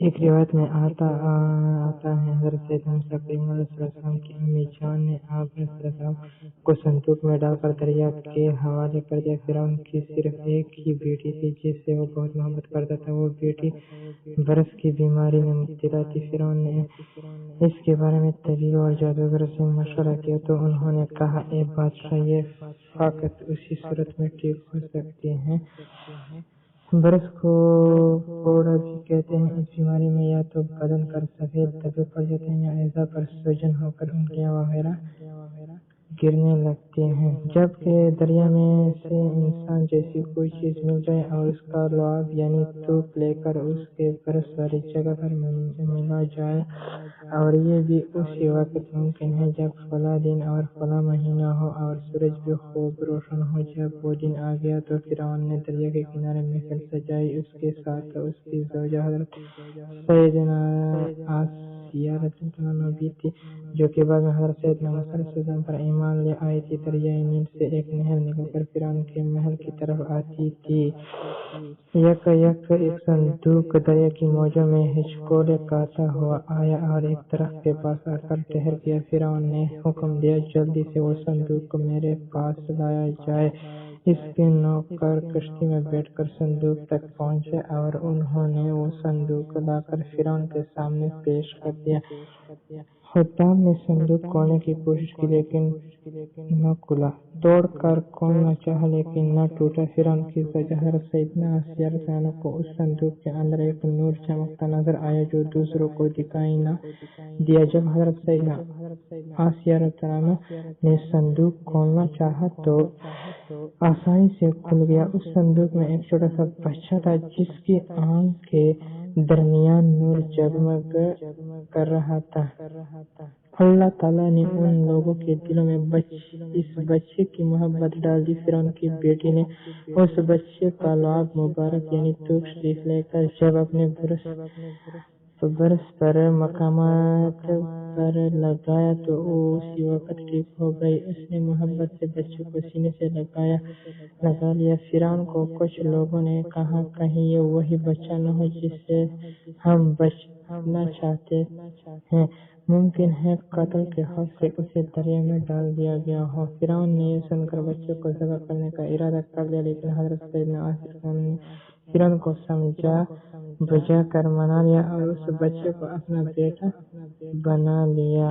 ایک روایت میں آتا ہے حضرت سیدنا موسیٰ کلیم علیہ السلام کی امی جان نے آپ علیہ السلام کو صندوق میں ڈال کر دریا کے حوالے کر دیا۔ فرعون کی صرف ایک ہی بیٹی تھی جس سے وہ بہت محبت کرتا تھا۔ وہ بیٹی برس کی بیماری میں مبتلا تھی۔ فرعون نے اس کے بارے میں طبیب اور جادوگر سے مشورہ کیا تو انہوں نے کہا، اے بادشاہ، یہ فقط اسی صورت میں ٹھیک ہو سکتی ہے۔ برس کو کوڑا بھی کہتے ہیں۔ اس بیماری میں یا تو بدن پر سفید دھبے پڑ جاتے ہیں یا اعضاء پر سوجن ہو کر انگلیاں وغیرہ گرنے لگتی ہیں۔ جبکہ دریا میں سے انسان جیسی کوئی چیز مل جائے اور اس کا لعاب یعنی تھوک لے کر اس کے برس والی جگہ پر ملا جائے، اور یہ بھی اسی وقت ممکن ہے جب فلاں دن اور فلاں مہینہ ہو اور سورج بھی خوب روشن ہو۔ جب وہ دن آ گیا تو فرعون نے دریا کے کنارے محفل سجائی۔ اس کے ساتھ اس کی زوجہ حضرت سیدنا آسیہ رضی اللہ عنہا بھی تھی، جو کہ بعد میں حضرت سیدنا موسیٰ علیہ السلام پر ایمان لے آئی تھی۔ دریائے نیل سے ایک نہر نکل کر فرعون کے محل کی طرف آتی تھی۔ یک ایک صندوق دریا کی موجوں میں ہچکولے کھاتا ہوا آیا اور ایک درخت کے پاس آ کر ٹھہر گیا۔ فرعون نے حکم دیا، جلدی سے وہ صندوق میرے پاس لایا جائے۔ اس کے نوکر کشتی میں بیٹھ کر صندوق تک پہنچے اور انہوں نے وہ صندوق لا کر فرعون کے سامنے پیش کر دیا۔ خدام نے صندوق کھولنے کی کوشش کی لیکن نہ کھلا۔ توڑ کر کھولنا چاہا لیکن نہ ٹوٹا۔ فرعون کی زوجہ حضرت سیدنا آسیہ رضی اللہ عنہا کو اس صندوق کے اندر ایک نور چمکتا نظر آیا جو دوسروں کو دکھائی نہ دیا۔ جب حضرت سیدنا آسیہ رضی اللہ عنہا نے صندوق کھولنا چاہا تو آسانی سے کھل گیا۔ اس صندوق میں ایک چھوٹا سا بچہ تھا جس کی آنکھ کے درمیان نور جگمگ کر رہا تھا۔ اللہ تعالیٰ نے ان لوگوں کے دلوں میں اس بچے کی محبت ڈال دی۔ فرعون کی بیٹی نے اس بچے کا لعاب مبارک یعنی تھوک شریف لے کر جب اپنے برس پر مقامات پر لگایا تو وہ اسی وقت ٹھیک ہو گئی۔ اس نے محبت سے بچے کو سینے سے لگا لیا۔ فرعون کو کچھ لوگوں نے کہا، کہیں یہ وہی بچہ نہ ہو جس سے ہم بچنا چاہتے ہیں، ممکن ہے قتل کے خوف سے اسے دریا میں ڈال دیا گیا ہو۔ فرعون نے یہ سن کر بچے کو ذبح کرنے کا ارادہ کر لیا لیکن حضرت سیدنا آسیہ رضی اللہ عنہا نے فرعون کو سمجھا بجھا کر منا لیا اور اس بچے کو اپنا بیٹا بنا لیا۔